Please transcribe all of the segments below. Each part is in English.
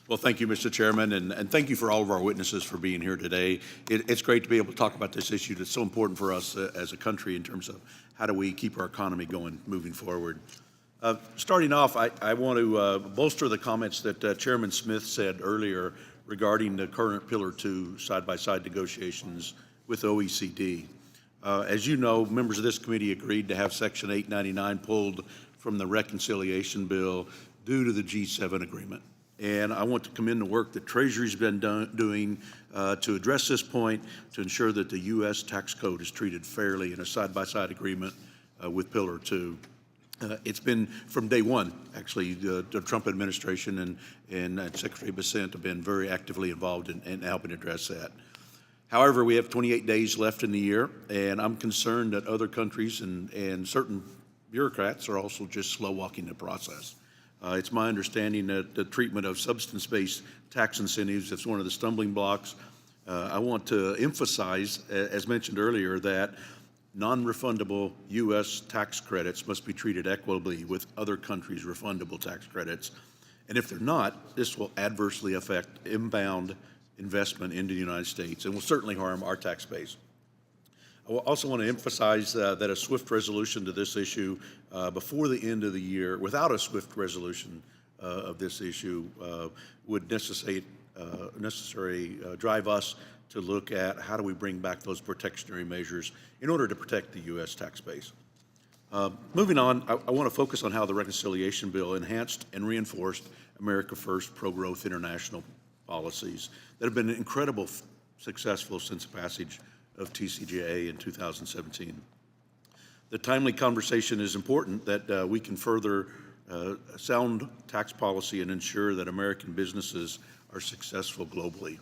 Well, thank you, Mr. Chairman, and thank you for all of our witnesses for being here today. It's great to be able to talk about this issue that's so important for us as a country in terms of how do we keep our economy going, moving forward. Starting off, I want to bolster the comments that Chairman Smith said earlier regarding the current Pillar 2 side-by-side negotiations with OECD. As you know, members of this committee agreed to have Section 899 pulled from the reconciliation bill due to the G7 agreement. And I want to commend the work that Treasury's been doing to address this point, to ensure that the U.S. tax code is treated fairly in a side-by-side agreement with Pillar 2. It's been from day one, actually, the Trump administration and Secretary Bessent have been very actively involved in helping address that. However, we have 28 days left in the year, and I'm concerned that other countries and certain bureaucrats are also just slow-walking the process. It's my understanding that the treatment of substance-based tax incentives is one of the stumbling blocks. I want to emphasize, as mentioned earlier, that non-refundable U.S. tax credits must be treated equitably with other countries' refundable tax credits. And if they're not, this will adversely affect inbound investment into the United States and will certainly harm our tax base. I also want to emphasize that a swift resolution to this issue before the end of the year, without a swift resolution of this issue, would drive us to look at how do we bring back those protectionary measures in order to protect the U.S. tax base. Moving on, I want to focus on how the reconciliation bill enhanced and reinforced America First pro-growth international policies that have been incredibly successful since the passage of TCJA in 2017. The timely conversation is important that we can further sound tax policy and ensure that American businesses are successful globally.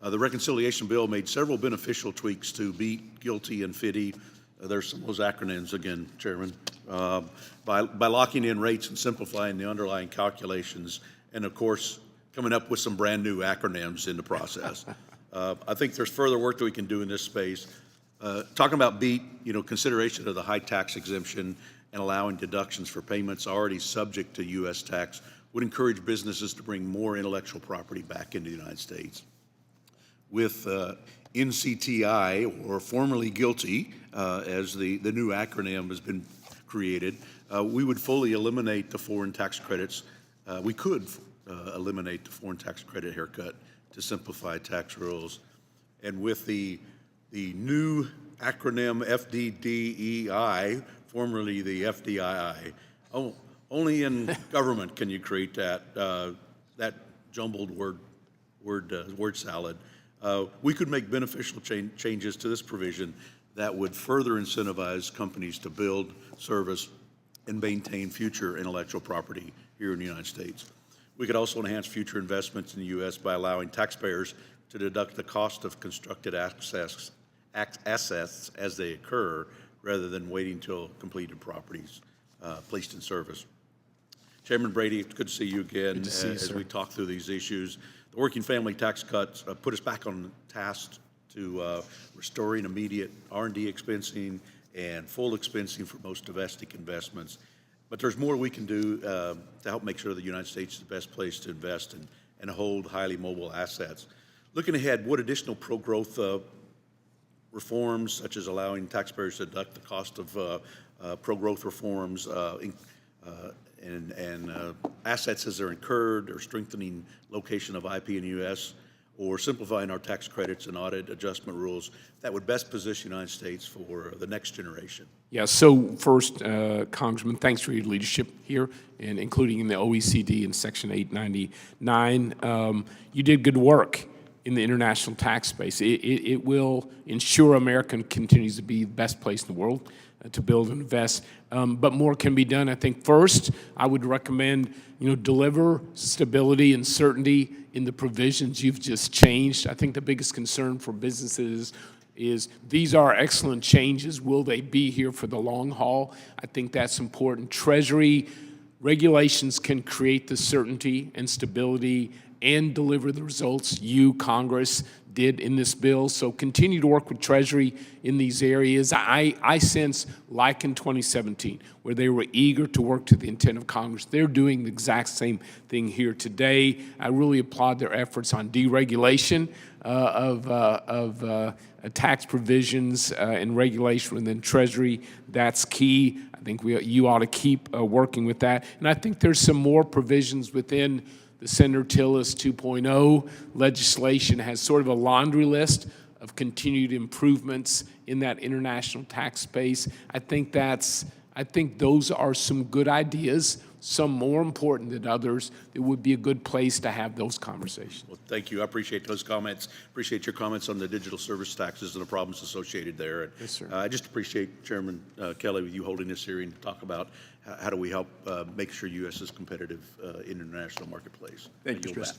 The reconciliation bill made several beneficial tweaks to BEAT, GILTI, and FDII. There's some of those acronyms again, Chairman. By locking in rates and simplifying the underlying calculations, and of course, coming up with some brand new acronyms in the process. I think there's further work that we can do in this space. Talking about BEAT, consideration of the high tax exemption and allowing deductions for payments already subject to U.S. tax would encourage businesses to bring more intellectual property back into the United States. With NCTI, or formerly GILTI, as the new acronym has been created, we would fully eliminate the foreign tax credits. We could eliminate the foreign tax credit haircut to simplify tax rules. And with the new acronym FDDEI, formerly the FDII, only in government can you create that jumbled word salad. We could make beneficial changes to this provision that would further incentivize companies to build, service, and maintain future intellectual property here in the United States. We could also enhance future investments in the U.S. by allowing taxpayers to deduct the cost of constructed assets as they occur, rather than waiting until completed properties placed in service. Chairman Brady, it's good to see you again as we talk through these issues. The working family tax cuts put us back on task to restoring immediate R&D expensing and full expensing for most domestic investments. But there's more we can do to help make sure the United States is the best place to invest and hold highly mobile assets. Looking ahead, what additional pro-growth reforms, such as allowing taxpayers to deduct the cost of pro-growth reforms and assets as they're incurred, or strengthening location of IP in the U.S., or simplifying our tax credits and audit adjustment rules that would best position the United States for the next generation? Yeah, so first, Congressman, thanks for your leadership here, and including in the OECD and Section 899. You did good work in the international tax space. It will ensure America continues to be the best place in the world to build and invest, but more can be done. I think first, I would recommend, deliver stability and certainty in the provisions you've just changed. I think the biggest concern for businesses is these are excellent changes. Will they be here for the long haul? I think that's important. Treasury regulations can create the certainty and stability and deliver the results you, Congress, did in this bill. So continue to work with Treasury in these areas. I sense, like in 2017, where they were eager to work to the intent of Congress, they're doing the exact same thing here today. I really applaud their efforts on deregulation of tax provisions and regulation within Treasury. That's key. I think you ought to keep working with that. And I think there's some more provisions within the Senator Tillis 2.0 legislation has sort of a laundry list of continued improvements in that international tax space. I think those are some good ideas, some more important than others. It would be a good place to have those conversations. Well, thank you. I appreciate those comments. Appreciate your comments on the digital service taxes and the problems associated there. Yes, sir. I just appreciate Chairman Kelly with you holding this hearing to talk about how do we help make sure U.S. is competitive in the international marketplace. Thank you, Mr.